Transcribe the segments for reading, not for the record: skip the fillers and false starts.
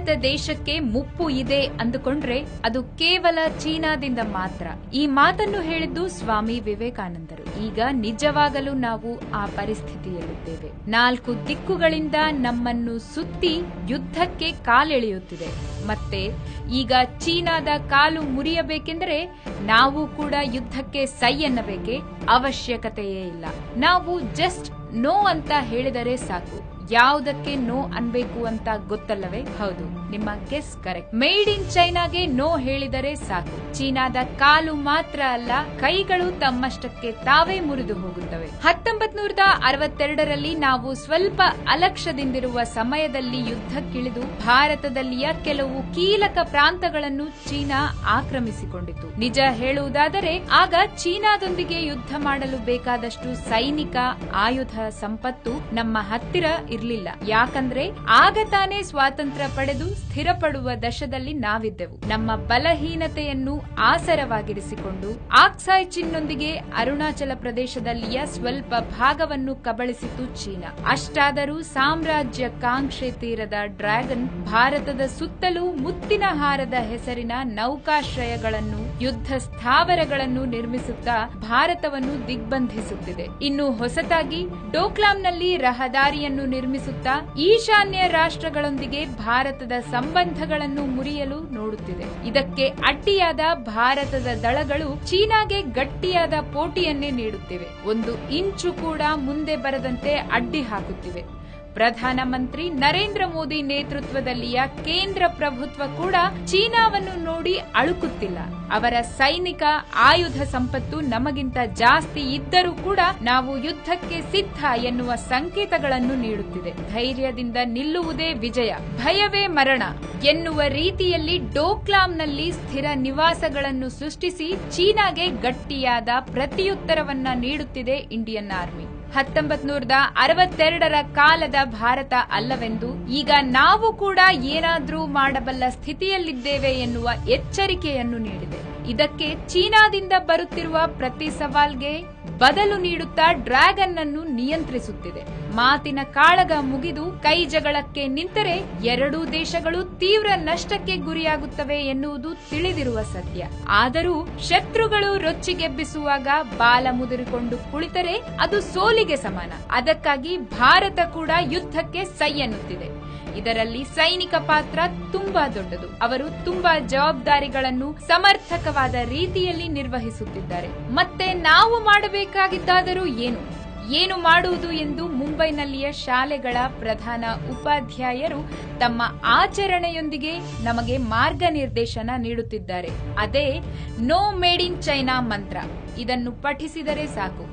ಭಾರತ ದೇಶಕ್ಕೆ ಮುಪ್ಪು ಇದೆ ಅಂದುಕೊಂಡ್ರೆ ಅದು ಕೇವಲ ಚೀನಾದಿಂದ ಮಾತ್ರ. ಈ ಮಾತನ್ನು ಹೇಳಿದ್ದು ಸ್ವಾಮಿ ವಿವೇಕಾನಂದರು. ಈಗ ನಿಜವಾಗಲೂ ನಾವು ಆ ಪರಿಸ್ಥಿತಿಯಲ್ಲಿದ್ದೇವೆ. 4 ದಿಕ್ಕುಗಳಿಂದ ನಮ್ಮನ್ನು ಸುತ್ತಿ ಯುದ್ಧಕ್ಕೆ ಕಾಲೆಳೆಯುತ್ತಿದೆ. ಮತ್ತೆ ಈಗ ಚೀನಾದ ಕಾಲು ಮುರಿಯಬೇಕೆಂದರೆ ನಾವು ಕೂಡ ಯುದ್ಧಕ್ಕೆ ಸೈ ಎನ್ನಬೇಕೆ? ಅವಶ್ಯಕತೆಯೇ ಇಲ್ಲ. ನಾವು ಜಸ್ಟ್ ನೋ ಅಂತ ಹೇಳಿದರೆ ಸಾಕು. ಯಾವುದಕ್ಕೆ ನೋ ಅನ್ಬೇಕು ಅಂತ ಗೊತ್ತಲ್ಲವೇ? ಹೌದು, ನಿಮ್ಮ ಗೆಸ್ ಕರೆಕ್ಟ್. ಮೇಡ್ ಇನ್ ಚೈನಾಗೆ ನೋ ಹೇಳಿದರೆ ಸಾಕು. ಚೀನಾದ ಕಾಲು ಮಾತ್ರ ಅಲ್ಲ, ಕೈಗಳು ತಮ್ಮಷ್ಟಕ್ಕೆ ತಾವೇ ಮುರಿದು ಹೋಗುತ್ತವೆ. 1962ರಲ್ಲಿ ನಾವು ಸ್ವಲ್ಪ ಅಲಕ್ಷ್ಯದಿಂದಿರುವ ಸಮಯದಲ್ಲಿ ಯುದ್ಧಕ್ಕಿಳಿದು ಭಾರತದಲ್ಲಿಯ ಕೆಲವು ಕೀಲಕ ಪ್ರಾಂತಗಳನ್ನು ಚೀನಾ ಆಕ್ರಮಿಸಿಕೊಂಡಿತು. ನಿಜ ಹೇಳುವುದಾದರೆ ಆಗ ಚೀನಾದೊಂದಿಗೆ ಯುದ್ಧ ಮಾಡಲು ಬೇಕಾದಷ್ಟು ಸೈನಿಕ ಆಯುಧ ಸಂಪತ್ತು ನಮ್ಮ ಹತ್ತಿರ ಇರಲಿಲ್ಲ. ಯಾಕಂದ್ರೆ ಆಗ ತಾನೇ ಸ್ವಾತಂತ್ರ್ಯ ಪಡೆದು ಸ್ಥಿರಪಡುವ ದಶದಲ್ಲಿ ನಾವಿದ್ದೆವು. ನಮ್ಮ ಬಲಹೀನತೆಯನ್ನು ಆಸರವಾಗಿರಿಸಿಕೊಂಡು ಆಕ್ಸಾಯ್ ಚಿನ್ನೊಂದಿಗೆ ಅರುಣಾಚಲ ಪ್ರದೇಶದಲ್ಲಿಯ ಸ್ವಲ್ಪ ಭಾಗವನ್ನು ಕಬಳಿಸಿತು ಚೀನಾ. ಅಷ್ಟಾದರೂ ಸಾಮ್ರಾಜ್ಯ ಕಾಂಕ್ಷೆ ತೀರದ ಡ್ರ್ಯಾಗನ್ ಭಾರತದ ಸುತ್ತಲೂ ಮುತ್ತಿನ ಹಾರದ ಹೆಸರಿನ ನೌಕಾಶ್ರಯಗಳನ್ನು, ಯುದ್ಧ ಸ್ಥಾವರಗಳನ್ನು ನಿರ್ಮಿಸುತ್ತಾ ಭಾರತವನ್ನು ದಿಗ್ಬಂಧಿಸುತ್ತಿದೆ. ಇನ್ನು ಹೊಸತಾಗಿ ಡೋಕ್ಲಾಂನಲ್ಲಿ ರಹದಾರಿಯನ್ನು ನಿರ್ಮಿಸುತ್ತಾ ಈಶಾನ್ಯ ರಾಷ್ಟ್ರಗಳೊಂದಿಗೆ ಭಾರತದ ಸಂಬಂಧಗಳನ್ನು ಮುರಿಯಲು ನೋಡುತ್ತಿದೆ. ಇದಕ್ಕೆ ಅಡ್ಡಿಯಾದ ಭಾರತದ ದಳಗಳು ಚೀನಾಗೆ ಗಟ್ಟಿಯಾದ ಪೋಟಿಯನ್ನೇ ನೀಡುತ್ತಿವೆ. ಒಂದು ಇಂಚು ಕೂಡ ಮುಂದೆ ಬರದಂತೆ ಅಡ್ಡಿ ಹಾಕುತ್ತಿವೆ. ಪ್ರಧಾನಮಂತ್ರಿ ನರೇಂದ್ರ ಮೋದಿ ನೇತೃತ್ವದಲ್ಲಿಯ ಕೇಂದ್ರ ಪ್ರಭುತ್ವ ಕೂಡ ಚೀನಾವನ್ನು ನೋಡಿ ಅಳುಕುತ್ತಿಲ್ಲ. ಅವರ ಸೈನಿಕ ಆಯುಧ ಸಂಪತ್ತು ನಮಗಿಂತ ಜಾಸ್ತಿ ಇದ್ದರೂ ಕೂಡ ನಾವು ಯುದ್ಧಕ್ಕೆ ಸಿದ್ಧ ಎನ್ನುವ ಸಂಕೇತಗಳನ್ನು ನೀಡುತ್ತಿದೆ. ಧೈರ್ಯದಿಂದ ನಿಲ್ಲುವುದೇ ವಿಜಯ, ಭಯವೇ ಮರಣ ಎನ್ನುವ ರೀತಿಯಲ್ಲಿ ಡೋಕ್ಲಾಂನಲ್ಲಿ ಸ್ಥಿರ ನಿವಾಸಗಳನ್ನು ಸೃಷ್ಟಿಸಿ ಚೀನಾಗೆ ಗಟ್ಟಿಯಾದ ಪ್ರತಿಯುತ್ತರವನ್ನ ನೀಡುತ್ತಿದೆ ಇಂಡಿಯನ್ ಆರ್ಮಿ. 1962ರ ಕಾಲದ ಭಾರತ ಅಲ್ಲವೆಂದು ಈಗ ನಾವು ಕೂಡ ಏನಾದ್ರೂ ಮಾಡಬಲ್ಲ ಸ್ಥಿತಿಯಲ್ಲಿದ್ದೇವೆ ಎನ್ನುವ ಎಚ್ಚರಿಕೆಯನ್ನು ನೀಡಿದೆ. ಇದಕ್ಕೆ ಚೀನಾದಿಂದ ಬರುತ್ತಿರುವ ಪ್ರತಿ ಸವಾಲ್ಗೆ ಬದಲು ನೀಡುತ್ತಾ ಡ್ರ್ಯಾಗನ್ ಅನ್ನು ನಿಯಂತ್ರಿಸುತ್ತಿದೆ. ಮಾತಿನ ಕಾಳಗ ಮುಗಿದು ಕೈ ಜಗಳಕ್ಕೆ ನಿಂತರೆ ಎರಡೂ ದೇಶಗಳು ತೀವ್ರ ನಷ್ಟಕ್ಕೆ ಗುರಿಯಾಗುತ್ತವೆ ಎನ್ನುವುದು ತಿಳಿದಿರುವ ಸತ್ಯ. ಆದರೂ ಶತ್ರುಗಳು ರೊಚ್ಚಿಗೆಬ್ಬಿಸುವಾಗ ಬಾಲ ಮುದುರಿಕೊಂಡು ಕುಳಿತರೆ ಅದು ಸೋಲಿಗೆ ಸಮಾನ. ಅದಕ್ಕಾಗಿ ಭಾರತ ಕೂಡ ಯುದ್ಧಕ್ಕೆ ಸೈ ಎನ್ನುತ್ತಿದೆ. ಇದರಲ್ಲಿ ಸೈನಿಕ ಪಾತ್ರ ತುಂಬಾ ದೊಡ್ಡದು. ಅವರು ತುಂಬಾ ಜವಾಬ್ದಾರಿಗಳನ್ನು ಸಮರ್ಥಕವಾದ ರೀತಿಯಲ್ಲಿ ನಿರ್ವಹಿಸುತ್ತಿದ್ದಾರೆ. ಮತ್ತೆ ನಾವು ಮಾಡಬೇಕಾಗಿದ್ದಾದರೂ ಏನು ಮಾಡುವುದು ಎಂದು ಮುಂಬೈನಲ್ಲಿಯ ಶಾಲೆಗಳ ಪ್ರಧಾನ ಉಪಾಧ್ಯಾಯರು ತಮ್ಮ ಆಚರಣೆಯೊಂದಿಗೆ ನಮಗೆ ಮಾರ್ಗನಿರ್ದೇಶನ ನೀಡುತ್ತಿದ್ದಾರೆ. ಅದೇ ನೋ ಮೇಡ್ ಇನ್ ಚೈನಾ ಮಂತ್ರ. ಇದನ್ನು ಪಠಿಸಿದರೆ ಸಾಕು,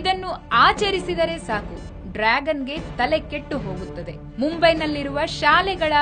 ಇದನ್ನು ಆಚರಿಸಿದರೆ ಸಾಕು, ಡ್ರ್ಯಾಗನ್ಗೆ ತಲೆ ಕೆಟ್ಟು ಹೋಗುತ್ತದೆ. ಮುಂಬೈನಲ್ಲಿರುವ ಶಾಲೆಗಳ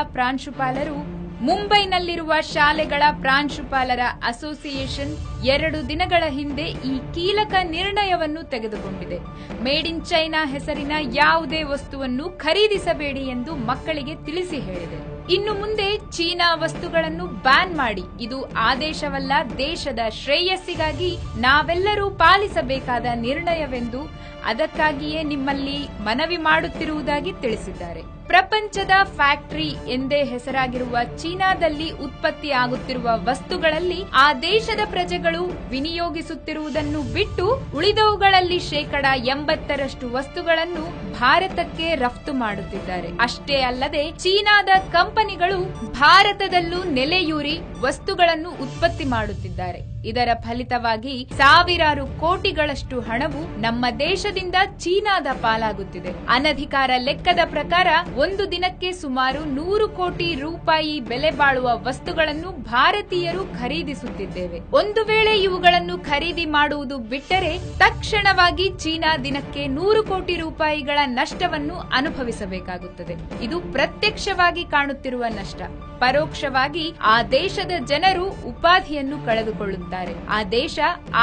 ಪ್ರಾಂಶುಪಾಲರ ಅಸೋಸಿಯೇಷನ್ 2 ದಿನಗಳ ಹಿಂದೆ ಈ ಕೀಲಕ ನಿರ್ಣಯವನ್ನು ತೆಗೆದುಕೊಂಡಿದೆ. ಮೇಡ್ ಇನ್ ಚೈನಾ ಹೆಸರಿನ ಯಾವುದೇ ವಸ್ತುವನ್ನು ಖರೀದಿಸಬೇಡಿ ಎಂದು ಮಕ್ಕಳಿಗೆ ತಿಳಿಸಿ ಹೇಳಿದೆ. ಇನ್ನು ಮುಂದೆ ಚೀನಾ ವಸ್ತುಗಳನ್ನು ಬ್ಯಾನ್ ಮಾಡಿ. ಇದು ಆದೇಶವಲ್ಲ, ದೇಶದ ಶ್ರೇಯಸ್ಸಿಗಾಗಿ ನಾವೆಲ್ಲರೂ ಪಾಲಿಸಬೇಕಾದ ನಿರ್ಣಯವೆಂದು ಅದಕ್ಕಾಗಿಯೇ ನಿಮ್ಮಲ್ಲಿ ಮನವಿ ಮಾಡುತ್ತಿರುವುದಾಗಿ ತಿಳಿಸಿದ್ದಾರೆ. ಪ್ರಪಂಚದ ಫ್ಯಾಕ್ಟರಿ ಎಂದೇ ಹೆಸರಾಗಿರುವ ಚೀನಾದಲ್ಲಿ ಉತ್ಪತ್ತಿಯಾಗುತ್ತಿರುವ ವಸ್ತುಗಳಲ್ಲಿ ಆ ದೇಶದ ಪ್ರಜೆಗಳು ವಿನಿಯೋಗಿಸುತ್ತಿರುವುದನ್ನು ಬಿಟ್ಟು ಉಳಿದವುಗಳಲ್ಲಿ 80% ವಸ್ತುಗಳನ್ನು ಭಾರತಕ್ಕೆ ರಫ್ತು ಮಾಡುತ್ತಿದ್ದಾರೆ. ಅಷ್ಟೇ ಅಲ್ಲದೆ ಚೀನಾದ ಕಂಪನಿಗಳು ಭಾರತದಲ್ಲೂ ನೆಲೆಯೂರಿ ವಸ್ತುಗಳನ್ನು ಉತ್ಪತ್ತಿ ಮಾಡುತ್ತಿದ್ದಾರೆ. ಇದರ ಫಲಿತವಾಗಿ ಸಾವಿರಾರು ಕೋಟಿಗಳಷ್ಟು ಹಣವು ನಮ್ಮ ದೇಶದಿಂದ ಚೀನಾದ ಪಾಲಾಗುತ್ತಿದೆ. ಅನಧಿಕಾರ ಲೆಕ್ಕದ ಪ್ರಕಾರ ಒಂದು ದಿನಕ್ಕೆ ಸುಮಾರು 100 ಕೋಟಿ ರೂಪಾಯಿ ಬೆಲೆ ಬಾಳುವ ವಸ್ತುಗಳನ್ನು ಭಾರತೀಯರು ಖರೀದಿಸುತ್ತಿದ್ದೇವೆ. ಒಂದು ವೇಳೆ ಇವುಗಳನ್ನು ಖರೀದಿ ಮಾಡುವುದು ಬಿಟ್ಟರೆ ತಕ್ಷಣವಾಗಿ ಚೀನಾ ದಿನಕ್ಕೆ 100 ಕೋಟಿ ರೂಪಾಯಿಗಳ ನಷ್ಟವನ್ನು ಅನುಭವಿಸಬೇಕಾಗುತ್ತದೆ. ಇದು ಪ್ರತ್ಯಕ್ಷವಾಗಿ ಕಾಣುತ್ತಿರುವ ನಷ್ಟ. ಪರೋಕ್ಷವಾಗಿ ಆ ದೇಶದ ಜನರು ಉಪಾಧಿಯನ್ನು ಕಳೆದುಕೊಳ್ಳುತ್ತಾರೆ. ಆ ದೇಶ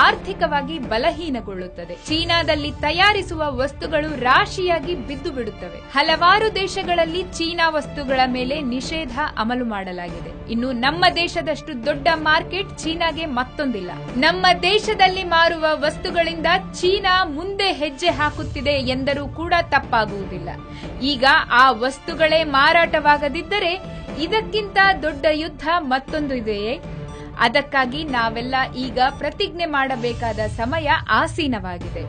ಆರ್ಥಿಕವಾಗಿ ಬಲಹೀನಗೊಳ್ಳುತ್ತದೆ. ಚೀನಾದಲ್ಲಿ ತಯಾರಿಸುವ ವಸ್ತುಗಳು ರಾಶಿಯಾಗಿ ಬಿದ್ದು ಬಿಡುತ್ತವೆ. ಹಲವಾರು ದೇಶಗಳಲ್ಲಿ ಚೀನಾ ವಸ್ತುಗಳ ಮೇಲೆ ನಿಷೇಧ ಅಮಲು ಮಾಡಲಾಗಿದೆ. ಇನ್ನು ನಮ್ಮ ದೇಶದಷ್ಟು ದೊಡ್ಡ ಮಾರ್ಕೆಟ್ ಚೀನಾಗೆ ಮತ್ತೊಂದಿಲ್ಲ. ನಮ್ಮ ದೇಶದಲ್ಲಿ ಮಾರುವ ವಸ್ತುಗಳಿಂದ ಚೀನಾ ಮುಂದೆ ಹೆಜ್ಜೆ ಹಾಕುತ್ತಿದೆ ಎಂದರೂ ಕೂಡ ತಪ್ಪಾಗುವುದಿಲ್ಲ. ಈಗ ಆ ವಸ್ತುಗಳೇ ಮಾರಾಟವಾಗದಿದ್ದರೆ ಇದಕ್ಕಿಂತ ದೊಡ್ಡ ಯುದ್ಧ ಮತ್ತೊಂದು ಇದೆಯೇ? ಅದಕ್ಕಾಗಿ ನಾವೆಲ್ಲ ಈಗ ಪ್ರತಿಜ್ಞೆ ಮಾಡಬೇಕಾದ ಸಮಯ ಆಸೀನವಾಗಿದೆ.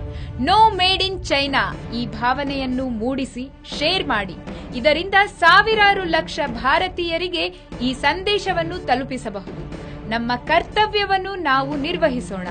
ನೋ ಮೇಡ್ ಇನ್ ಚೈನಾ ಈ ಭಾವನೆಯನ್ನು ಮೂಡಿಸಿ ಶೇರ್ ಮಾಡಿ. ಇದರಿಂದ ಸಾವಿರಾರು ಲಕ್ಷ ಭಾರತೀಯರಿಗೆ ಈ ಸಂದೇಶವನ್ನು ತಲುಪಿಸಬಹುದು. ನಮ್ಮ ಕರ್ತವ್ಯವನ್ನು ನಾವು ನಿರ್ವಹಿಸೋಣ.